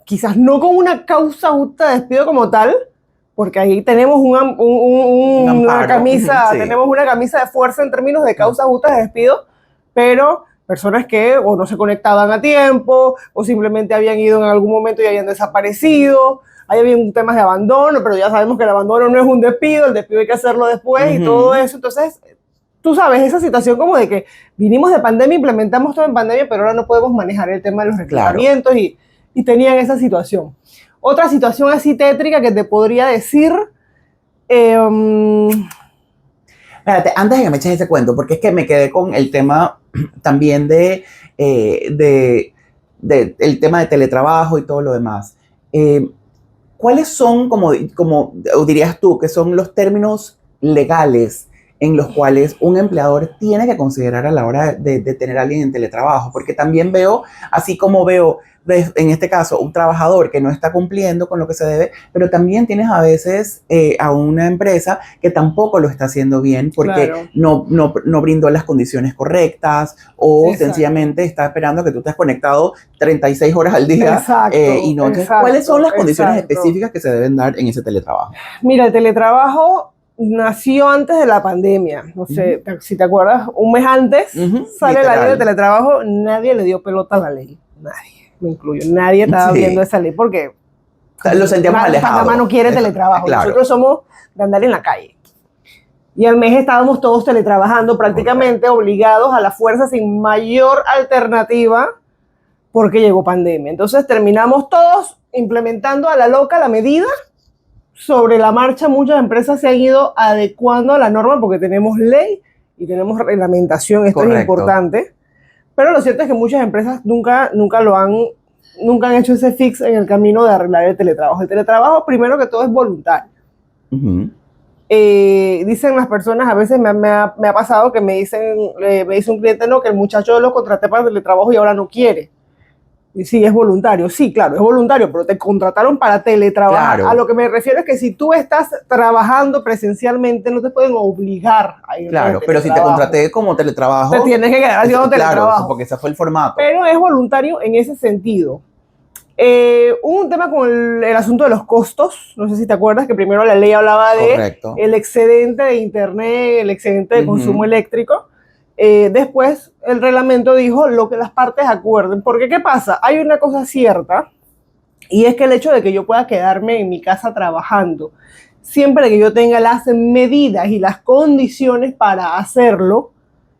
Quizás no con una causa justa de despido como tal, porque ahí tenemos Un una amparo, camisa, sí. tenemos una camisa de fuerza en términos de causas justas de despido, pero personas que o no se conectaban a tiempo, o simplemente habían ido en algún momento y habían desaparecido. Ahí había un tema de abandono, pero ya sabemos que el abandono no es un despido, el despido hay que hacerlo después y todo eso. Entonces, tú sabes, esa situación como de que vinimos de pandemia, implementamos todo en pandemia, pero ahora no podemos manejar el tema de los reclutamientos Claro. y tenían esa situación. Otra situación así tétrica que te podría decir, Espérate, antes de que me eches ese cuento, porque es que me quedé con el tema también el tema de teletrabajo y todo lo demás. ¿Cuáles son, como dirías tú, que son los términos legales en los cuales un empleador tiene que considerar a la hora de tener a alguien en teletrabajo, porque también veo, así como veo en este caso un trabajador que no está cumpliendo con lo que se debe, pero también tienes a veces a una empresa que tampoco lo está haciendo bien porque Claro. no brindó las condiciones correctas o Exacto. sencillamente está esperando que tú estés conectado 36 horas al día. Exacto, Y no, entonces, exacto, ¿cuáles son las condiciones exacto. específicas que se deben dar en ese teletrabajo? Mira, el teletrabajo nació antes de la pandemia. No sé, si te acuerdas, un mes antes sale la ley de teletrabajo, nadie le dio pelota a la ley. Nadie, me incluyo. Nadie estaba viendo esa ley porque lo sentíamos alejado. Panamá no quiere teletrabajo. Claro. Nosotros somos de andar en la calle. Y al mes estábamos todos teletrabajando, prácticamente obligados a la fuerza sin mayor alternativa porque llegó pandemia. Entonces terminamos todos implementando a la loca la medida. Sobre la marcha, muchas empresas se han ido adecuando a la norma porque tenemos ley y tenemos reglamentación. Esto es importante. Pero lo cierto es que muchas empresas nunca han hecho ese fix en el camino de arreglar el teletrabajo. El teletrabajo, primero que todo, es voluntario. Dicen las personas, a veces me ha pasado que me dice un cliente, no, que el muchacho lo contraté para el teletrabajo y ahora no quiere. Y sí, es voluntario. Sí, claro, es voluntario, pero te contrataron para teletrabajar. Claro. A lo que me refiero es que si tú estás trabajando presencialmente, no te pueden obligar a ir. Claro, pero si te contraté como teletrabajo, te tienes que quedar haciendo teletrabajo. Claro, porque ese fue el formato. Pero es voluntario en ese sentido. Hubo un tema con el asunto de los costos. No sé si te acuerdas que primero la ley hablaba de el excedente de internet, el excedente de consumo eléctrico. Después el reglamento dijo lo que las partes acuerden. Porque ¿qué pasa? Hay una cosa cierta y es que el hecho de que yo pueda quedarme en mi casa trabajando, siempre que yo tenga las medidas y las condiciones para hacerlo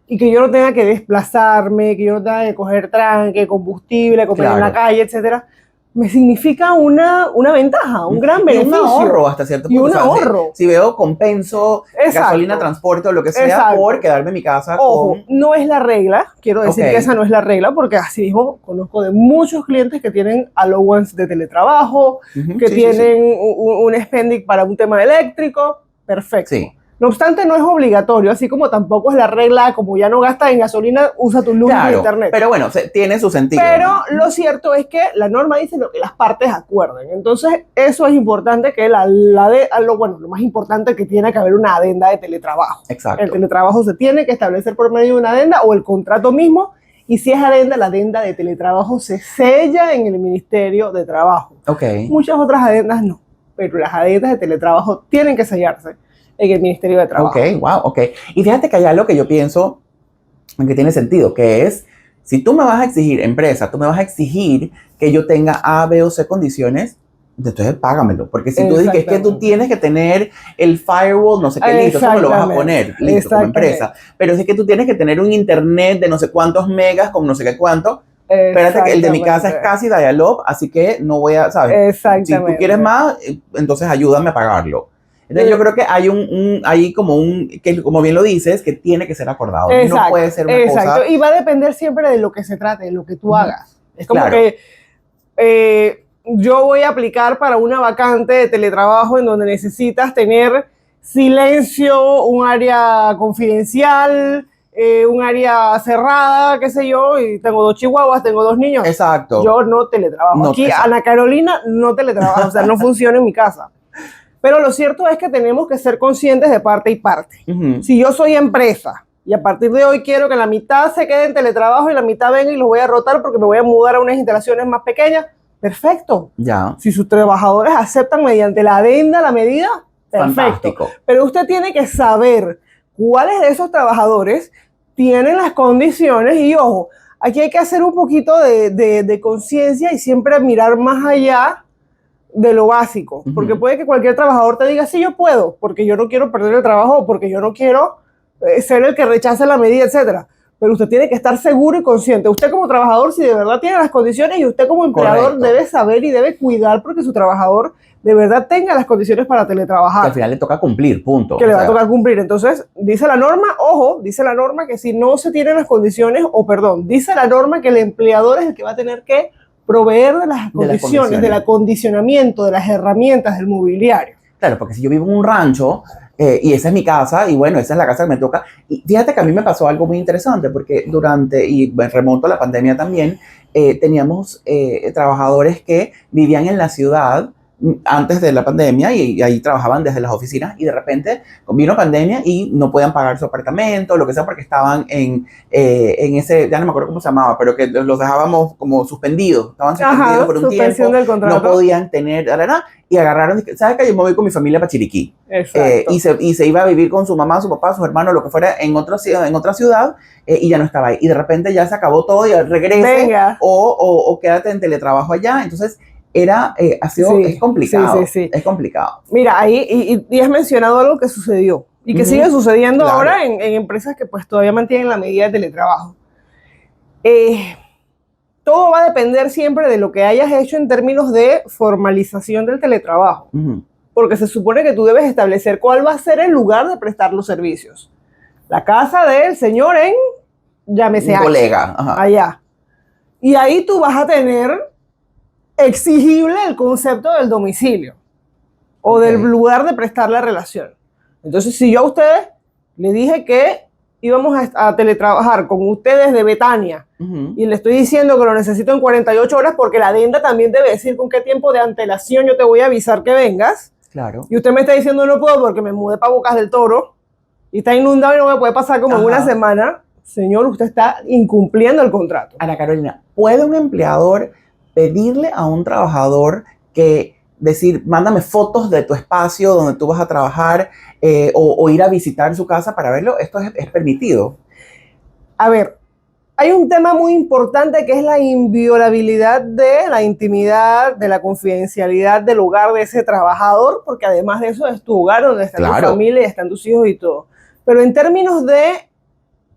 y que yo no tenga que desplazarme, que yo no tenga que coger tranque, combustible, comer en la calle, etcétera, me significa una ventaja, un gran beneficio. Y un ahorro hasta cierto punto. Y un ahorro. Si veo compenso, gasolina, transporte o lo que sea, por quedarme en mi casa. Ojo, no es la regla, quiero decir que esa no es la regla, porque así mismo conozco de muchos clientes que tienen allowance de teletrabajo, que tienen un spending para un tema eléctrico, perfecto. Sí. No obstante, no es obligatorio, así como tampoco es la regla, como ya no gastas en gasolina, usa tu luz de internet. Pero bueno, tiene su sentido. Pero lo cierto es que la norma dice lo que las partes acuerden. Entonces, eso es importante, que lo más importante es que tiene que haber una adenda de teletrabajo. Exacto. El teletrabajo se tiene que establecer por medio de una adenda o el contrato mismo, y si es adenda, la adenda de teletrabajo se sella en el Ministerio de Trabajo. Muchas otras adendas no, pero las adendas de teletrabajo tienen que sellarse en el Ministerio de Trabajo. Y fíjate que hay algo que yo pienso que tiene sentido, que es, si tú me vas a exigir, empresa, tú me vas a exigir que yo tenga A, B o C condiciones, entonces págamelo, porque si tú dices que tú tienes que tener el firewall, no sé qué, listo, eso me lo vas a poner, listo, como empresa, pero si es que tú tienes que tener un internet de no sé cuántos megas, con no sé qué cuánto, espérate que el de mi casa es casi dial-up, así que no voy a, ¿sabes? Si tú quieres más, entonces ayúdame a pagarlo. Entonces yo creo que hay como bien lo dices, que tiene que ser acordado. No puede ser una cosa. Y va a depender siempre de lo que se trate, de lo que tú hagas. Es como que yo voy a aplicar para una vacante de teletrabajo en donde necesitas tener silencio, un área confidencial, un área cerrada, qué sé yo, y tengo 2 chihuahuas, tengo 2 niños. Exacto. Yo no teletrabajo. Aquí, Ana Carolina no teletrabaja, o sea, no funciona en mi casa. Pero lo cierto es que tenemos que ser conscientes de parte y parte. Si yo soy empresa y a partir de hoy quiero que la mitad se quede en teletrabajo y la mitad venga y los voy a rotar porque me voy a mudar a unas instalaciones más pequeñas, perfecto. Si sus trabajadores aceptan mediante la adenda la medida, perfecto. Fantástico. Pero usted tiene que saber cuáles de esos trabajadores tienen las condiciones y, ojo, aquí hay que hacer un poquito de conciencia y siempre mirar más allá de lo básico, porque puede que cualquier trabajador te diga, sí, yo puedo, porque yo no quiero perder el trabajo, porque yo no quiero ser el que rechace la medida, etcétera. Pero usted tiene que estar seguro y consciente. Usted como trabajador, si de verdad tiene las condiciones, y usted como empleador debe saber y debe cuidar porque su trabajador de verdad tenga las condiciones para teletrabajar. Que al final le toca cumplir, punto. Que le va a tocar cumplir. Entonces, dice la norma, ojo, dice la norma que si no se tienen las condiciones, dice la norma que el empleador es el que va a tener que proveer de las condiciones, del acondicionamiento, de las herramientas, del mobiliario. Claro, porque si yo vivo en un rancho Y esa es mi casa, y bueno, esa es la casa que me toca. Y fíjate que a mí me pasó algo muy interesante, porque y me remonto a la pandemia también, teníamos trabajadores que vivían en la ciudad antes de la pandemia y ahí trabajaban desde las oficinas y de repente vino pandemia y no podían pagar su apartamento, lo que sea, porque estaban en ese, ya no me acuerdo cómo se llamaba, pero que los dejábamos como suspendidos, estaban suspendidos por un suspensión tiempo, del contrato. no podían tener, y agarraron, ¿sabes qué? Yo me voy con mi familia para Chiriquí. Exacto. Y se iba a vivir con su mamá, su papá, sus hermanos, lo que fuera, en otra ciudad, y ya no estaba ahí. Y de repente ya se acabó todo y regrese o quédate en teletrabajo allá. Entonces, es complicado. Sí. Es complicado. Mira, ahí y has mencionado algo que sucedió y que sigue sucediendo ahora en empresas que pues todavía mantienen la medida de teletrabajo. Todo va a depender siempre de lo que hayas hecho en términos de formalización del teletrabajo. Porque se supone que tú debes establecer cuál va a ser el lugar de prestar los servicios. La casa del señor en, llámese un colega, allá. Y ahí tú vas a tener exigible el concepto del domicilio o del lugar de prestar la relación. Entonces, si yo a ustedes le dije que íbamos a teletrabajar con ustedes de Betania y le estoy diciendo que lo necesito en 48 horas porque la adenda también debe decir con qué tiempo de antelación yo te voy a avisar que vengas. Claro. Y usted me está diciendo no puedo porque me mudé para Bocas del Toro y está inundado y no me puede pasar como en una semana. Señor, usted está incumpliendo el contrato. Ana Carolina, ¿puede un empleador pedirle a un trabajador que decir, mándame fotos de tu espacio donde tú vas a trabajar o ir a visitar su casa para verlo? ¿Esto es permitido? A ver, hay un tema muy importante que es la inviolabilidad de la intimidad, de la confidencialidad del hogar de ese trabajador, porque además de eso es tu hogar donde está tu familia y están tus hijos y todo. Pero en términos de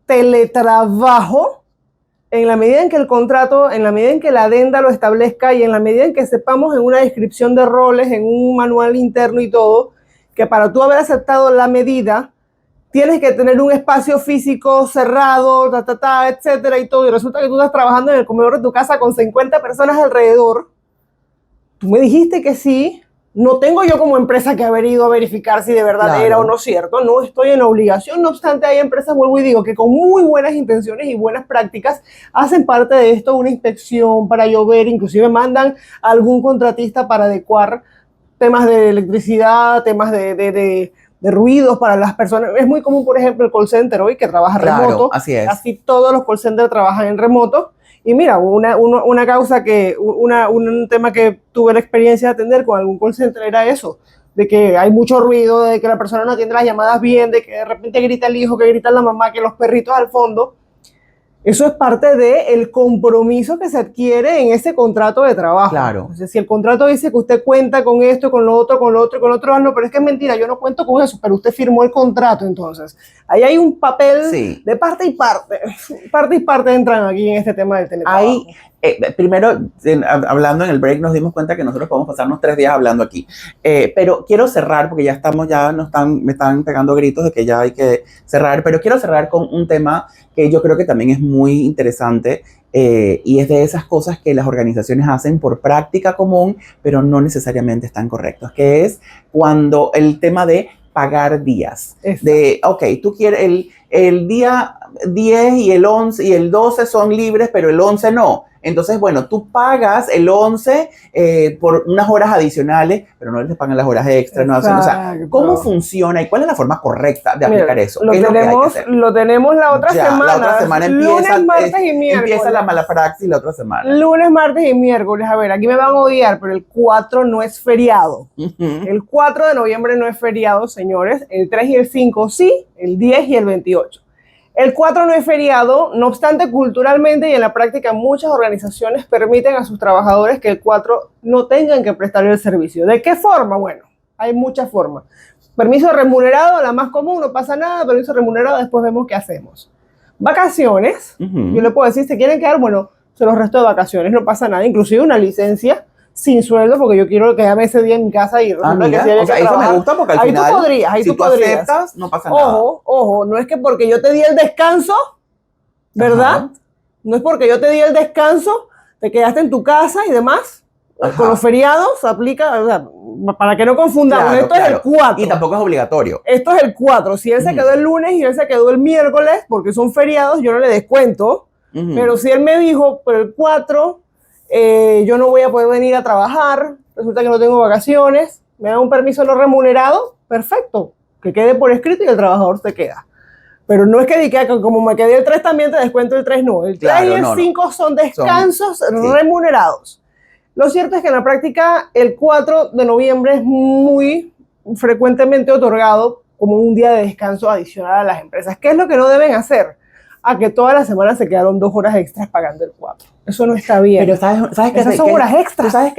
teletrabajo, en la medida en que el contrato, en la medida en que la adenda lo establezca y en la medida en que sepamos en una descripción de roles, en un manual interno y todo, que para tú haber aceptado la medida, tienes que tener un espacio físico cerrado, etcétera y todo, y resulta que tú estás trabajando en el comedor de tu casa con 50 personas alrededor, tú me dijiste que sí, no tengo yo como empresa que haber ido a verificar si de verdad era o no cierto, no estoy en obligación, no obstante hay empresas, vuelvo y digo, que con muy buenas intenciones y buenas prácticas hacen parte de esto una inspección para llover, inclusive mandan a algún contratista para adecuar temas de electricidad, temas de ruidos para las personas. Es muy común, por ejemplo, el call center hoy que trabaja remoto. Así es. Casi todos los call centers trabajan en remoto. Y mira, un tema que tuve la experiencia de atender con algún call center era eso, de que hay mucho ruido, de que la persona no atiende las llamadas bien, de que de repente grita el hijo, que grita la mamá, que los perritos al fondo. Eso es parte del compromiso que se adquiere en ese contrato de trabajo. Claro. Entonces, si el contrato dice que usted cuenta con esto, con lo otro, no, pero es que es mentira, yo no cuento con eso, pero usted firmó el contrato, entonces. Ahí hay un papel de parte y parte. Parte y parte entran aquí en este tema del teletrabajo. Primero, hablando en el break, nos dimos cuenta que nosotros podemos pasarnos 3 días hablando aquí. Pero quiero cerrar, porque me están pegando gritos de que ya hay que cerrar, pero quiero cerrar con un tema que yo creo que también es muy interesante y es de esas cosas que las organizaciones hacen por práctica común, pero no necesariamente están correctos, que es cuando el tema de pagar días. Tú quieres el día 10 y el 11 y el 12 son libres, pero el 11 no. Entonces, bueno, tú pagas el 11 por unas horas adicionales, pero no les pagan las horas extras. No hacen, o sea, ¿cómo funciona y cuál es la forma correcta de aplicar eso? Lo tenemos la otra semana. La otra semana lunes, martes y miércoles. Empieza la mala praxis la otra semana. Lunes, martes y miércoles. A ver, aquí me van a odiar, pero el 4 no es feriado. El 4 de noviembre no es feriado, señores. El 3 y el 5 sí, el 10 y el 28. El 4 no es feriado, no obstante, culturalmente y en la práctica muchas organizaciones permiten a sus trabajadores que el 4 no tengan que prestar el servicio. ¿De qué forma? Bueno, hay muchas formas. Permiso remunerado, la más común, no pasa nada, permiso remunerado, después vemos qué hacemos. Vacaciones, yo le puedo decir, ¿se quieren quedar? Bueno, se los resto de vacaciones, no pasa nada, inclusive una licencia sin sueldo, porque yo quiero quedarme ese día en mi casa y resulta que si hay que eso me gusta porque al final, si tú aceptas, no pasa nada. Ojo, no es que porque yo te di el descanso, ¿verdad? No es porque yo te di el descanso, te quedaste en tu casa y demás, Ajá. Con los feriados aplica, o sea, para que no confundamos, Claro, esto es el 4. Y tampoco es obligatorio. Esto es el 4. Si él se quedó el lunes y él se quedó el miércoles, porque son feriados, yo no le descuento. Pero si él me dijo, por el 4, yo no voy a poder venir a trabajar, resulta que no tengo vacaciones, me da un permiso no remunerado, perfecto, que quede por escrito y el trabajador se queda. Pero no es que diga que como me quedé el 3 también te descuento el 3, no. El 3 y el 5 son descansos remunerados. Lo cierto es que en la práctica el 4 de noviembre es muy frecuentemente otorgado como un día de descanso adicional a las empresas. ¿Qué es lo que no deben hacer? A que toda la semana se quedaron 2 horas extras pagando el 4. Eso no está bien. Pero ¿sabes qué? Esas son horas extras. ¿Tú sabes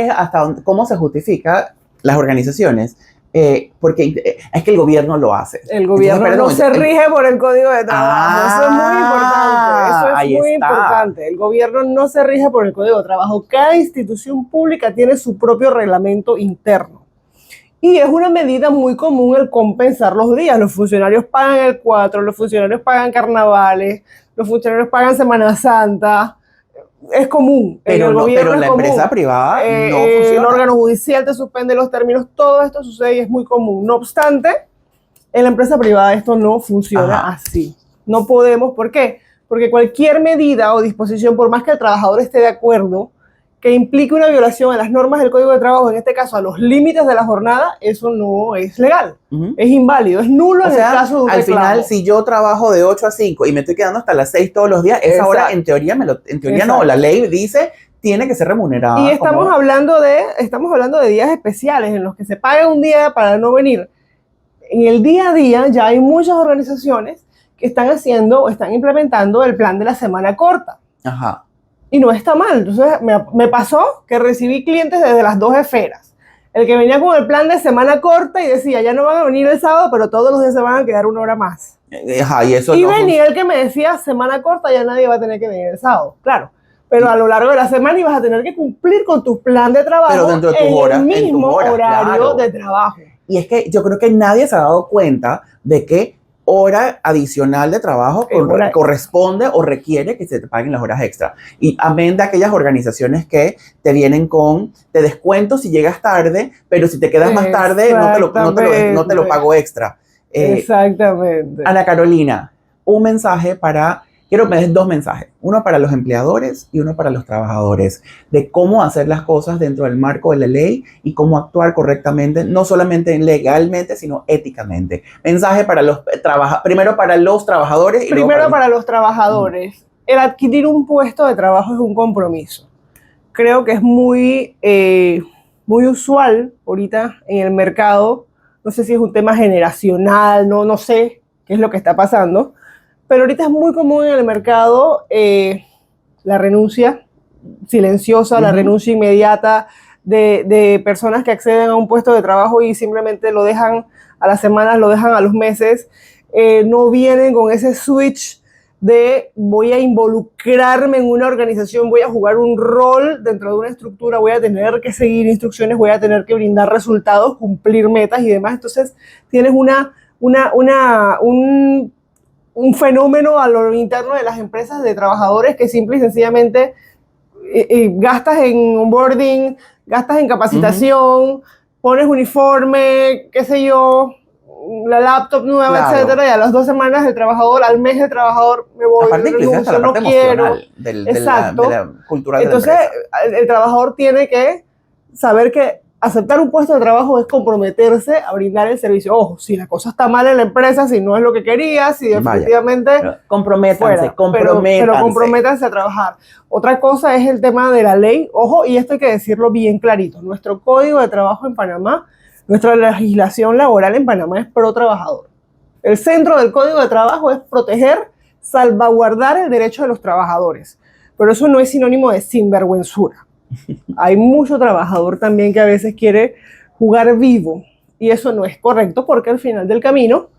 cómo se justifica las organizaciones? Porque es que el gobierno lo hace. El gobierno no se rige por el Código de Trabajo. Eso es muy importante. Eso es muy importante. El gobierno no se rige por el Código de Trabajo. Cada institución pública tiene su propio reglamento interno. Y es una medida muy común el compensar los días. Los funcionarios pagan el 4, los funcionarios pagan carnavales, los funcionarios pagan Semana Santa. Es común. Pero en la empresa privada no funciona. El órgano judicial te suspende los términos. Todo esto sucede y es muy común. No obstante, en la empresa privada esto no funciona así. No podemos. ¿Por qué? Porque cualquier medida o disposición, por más que el trabajador esté de acuerdo, que implique una violación a las normas del Código de Trabajo, en este caso a los límites de la jornada, eso no es legal. Es inválido, es nulo en el caso de un reclamo. Al final, si yo trabajo de 8 a 5 y me estoy quedando hasta las 6 todos los días, esa hora en teoría no, la ley dice tiene que ser remunerada. Y estamos hablando de días especiales en los que se paga un día para no venir. En el día a día ya hay muchas organizaciones que están haciendo o están implementando el plan de la semana corta. Ajá. Y no está mal. Entonces me pasó que recibí clientes desde las 2 esferas. El que venía con el plan de semana corta y decía, ya no van a venir el sábado, pero todos los días se van a quedar 1 hora más. Ajá, y venía el que me decía, semana corta, ya nadie va a tener que venir el sábado. Claro. Pero a lo largo de la semana ibas a tener que cumplir con tu plan de trabajo, pero dentro de tus horas, el mismo horario de trabajo. Y es que yo creo que nadie se ha dado cuenta de que hora adicional de trabajo corresponde o requiere que se te paguen las horas extra. Y amén de aquellas organizaciones que te vienen con te descuento si llegas tarde, pero si te quedas más tarde no te lo pago extra. Exactamente. Ana Carolina, quiero que me des 2 mensajes, uno para los empleadores y uno para los trabajadores, de cómo hacer las cosas dentro del marco de la ley y cómo actuar correctamente, no solamente legalmente, sino éticamente. Mensaje para primero para los trabajadores. Primero para los trabajadores. El adquirir un puesto de trabajo es un compromiso. Creo que es muy usual ahorita en el mercado, no sé si es un tema generacional, no sé qué es lo que está pasando, pero ahorita es muy común en el mercado la renuncia silenciosa, la renuncia inmediata de personas que acceden a un puesto de trabajo y simplemente lo dejan a las semanas, lo dejan a los meses, no vienen con ese switch de voy a involucrarme en una organización, voy a jugar un rol dentro de una estructura, voy a tener que seguir instrucciones, voy a tener que brindar resultados, cumplir metas y demás. Entonces tienes un fenómeno a lo interno de las empresas de trabajadores que simple y sencillamente gastas en onboarding, gastas en capacitación, pones uniforme, qué sé yo, la laptop nueva, etcétera, y a las 2 semanas al mes el trabajador me voy, renuncio, no quiero. Exacto. De la cultura de Entonces, la empresa. El trabajador tiene que saber que aceptar un puesto de trabajo es comprometerse a brindar el servicio. Ojo, si la cosa está mal en la empresa, si no es lo que querías, si definitivamente... Comprométanse. Pero comprométanse a trabajar. Otra cosa es el tema de la ley. Ojo, y esto hay que decirlo bien clarito. Nuestro Código de Trabajo en Panamá, nuestra legislación laboral en Panamá es pro trabajador. El centro del Código de Trabajo es proteger, salvaguardar el derecho de los trabajadores. Pero eso no es sinónimo de sinvergüenzura. Hay mucho trabajador también que a veces quiere jugar vivo y eso no es correcto porque al final del camino,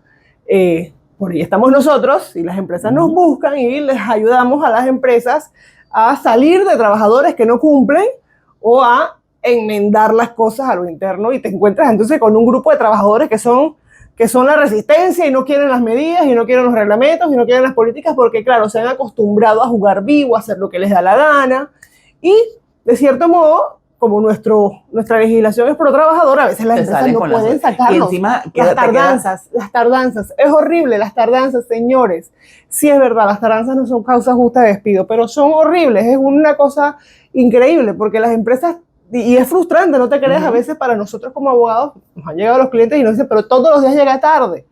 por ahí estamos nosotros y las empresas nos buscan y les ayudamos a las empresas a salir de trabajadores que no cumplen o a enmendar las cosas a lo interno y te encuentras entonces con un grupo de trabajadores que son la resistencia y no quieren las medidas y no quieren los reglamentos y no quieren las políticas porque claro, se han acostumbrado a jugar vivo, a hacer lo que les da la gana y de cierto modo, como nuestra legislación es pro trabajador, a veces las empresas no pueden sacarnos. Y encima, las tardanzas, es horrible las tardanzas, señores. Sí es verdad, las tardanzas no son causa justa de despido, pero son horribles, es una cosa increíble, porque las empresas, y es frustrante, no te creas, a veces para nosotros como abogados, nos han llegado los clientes y nos dicen, pero todos los días llega tarde.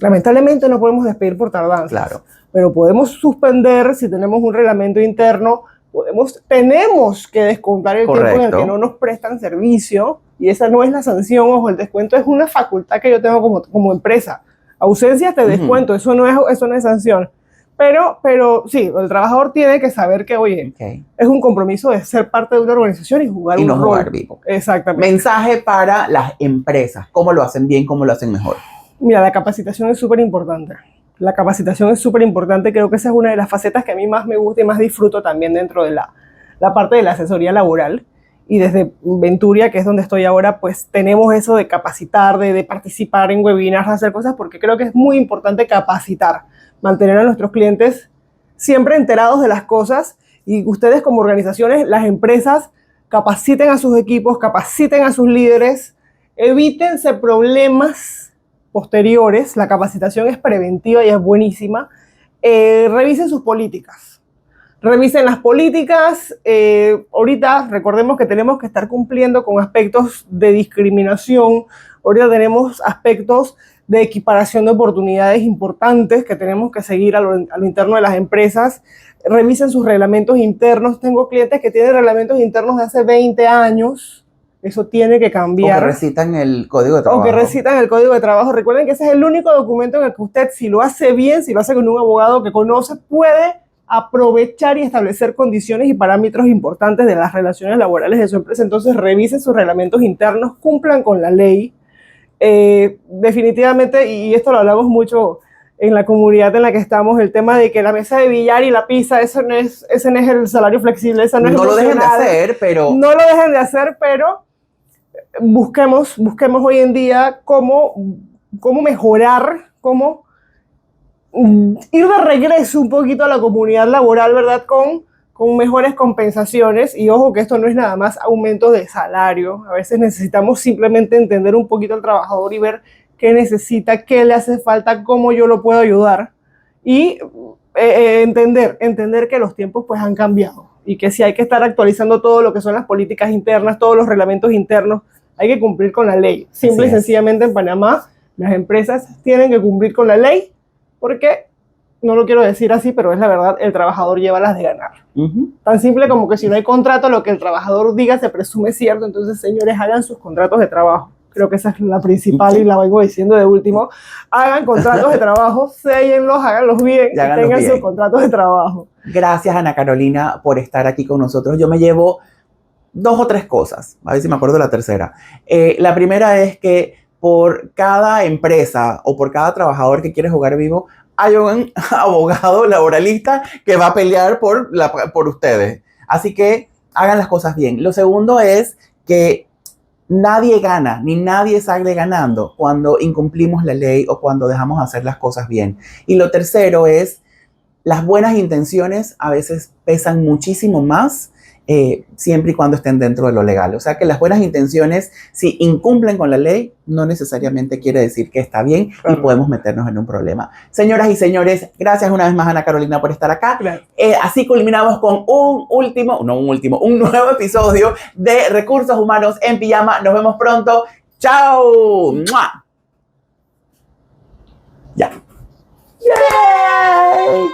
Lamentablemente no podemos despedir por tardanzas, claro, pero podemos suspender si tenemos un reglamento interno. Tenemos que descontar el tiempo en el que no nos prestan servicio, y esa no es la sanción. Ojo, el descuento es una facultad que yo tengo como empresa. Ausencias te descuento, eso no es sanción. Pero sí, el trabajador tiene que saber que, oye, es un compromiso de ser parte de una organización y jugar un rol. Jugar vivo. Exactamente. Mensaje para las empresas. ¿Cómo lo hacen bien? ¿Cómo lo hacen mejor? Mira, la capacitación es súper importante. La capacitación es súper importante, creo que esa es una de las facetas que a mí más me gusta y más disfruto también dentro de la parte de la asesoría laboral. Y desde Venturia, que es donde estoy ahora, pues tenemos eso de capacitar, de participar en webinars, hacer cosas, porque creo que es muy importante capacitar, mantener a nuestros clientes siempre enterados de las cosas, y ustedes como organizaciones, las empresas, capaciten a sus equipos, capaciten a sus líderes, evítense problemas posteriores. La capacitación es preventiva y es buenísima. Revisen sus políticas. Revisen las políticas. Ahorita recordemos que tenemos que estar cumpliendo con aspectos de discriminación. Ahorita tenemos aspectos de equiparación de oportunidades importantes que tenemos que seguir a lo interno de las empresas. Revisen sus reglamentos internos. Tengo clientes que tienen reglamentos internos de hace 20 años. Eso tiene que cambiar. O que recitan el código de trabajo. O que recitan el código de trabajo. Recuerden que ese es el único documento en el que usted, si lo hace bien, si lo hace con un abogado que conoce, puede aprovechar y establecer condiciones y parámetros importantes de las relaciones laborales de su empresa. Entonces, revisen sus reglamentos internos, cumplan con la ley. Definitivamente, y esto lo hablamos mucho en la comunidad en la que estamos, el tema de que la mesa de billar y la pizza, ese no es el salario flexible, eso no es lo dejen de hacer, pero... No lo dejen de hacer, pero busquemos hoy en día cómo mejorar, cómo ir de regreso un poquito a la comunidad laboral, ¿verdad? Con mejores compensaciones. Y ojo que esto no es nada más aumento de salario. A veces necesitamos simplemente entender un poquito al trabajador y ver qué necesita, qué le hace falta, cómo yo lo puedo ayudar. Y entender que los tiempos pues han cambiado y que si hay que estar actualizando todo lo que son las políticas internas, todos los reglamentos internos, hay que cumplir con la ley. Simple y sencillamente en Panamá las empresas tienen que cumplir con la ley, porque, no lo quiero decir así, pero es la verdad, el trabajador lleva las de ganar. Tan simple como que si no hay contrato, lo que el trabajador diga se presume cierto. Entonces, señores, hagan sus contratos de trabajo. Creo que esa es la principal y la vengo diciendo de último. Hagan contratos de trabajo, séllenlos, háganlos bien y tengan sus contratos de trabajo. Gracias, Ana Carolina, por estar aquí con nosotros. Yo me llevo 2 o 3 cosas, a ver si me acuerdo de la tercera. La primera es que por cada empresa o por cada trabajador que quiere jugar vivo, hay un abogado laboralista que va a pelear por ustedes. Así que hagan las cosas bien. Lo segundo es que nadie gana, ni nadie sale ganando cuando incumplimos la ley o cuando dejamos de hacer las cosas bien. Y lo tercero es, las buenas intenciones a veces pesan muchísimo más siempre y cuando estén dentro de lo legal. O sea que las buenas intenciones, si incumplen con la ley, no necesariamente quiere decir que está bien y podemos meternos en un problema. Señoras y señores, gracias una vez más, Ana Carolina, por estar acá. Así culminamos con un nuevo episodio de Recursos Humanos en Pijama. Nos vemos pronto. ¡Chao! ¡Mua! Ya. ¡Yay!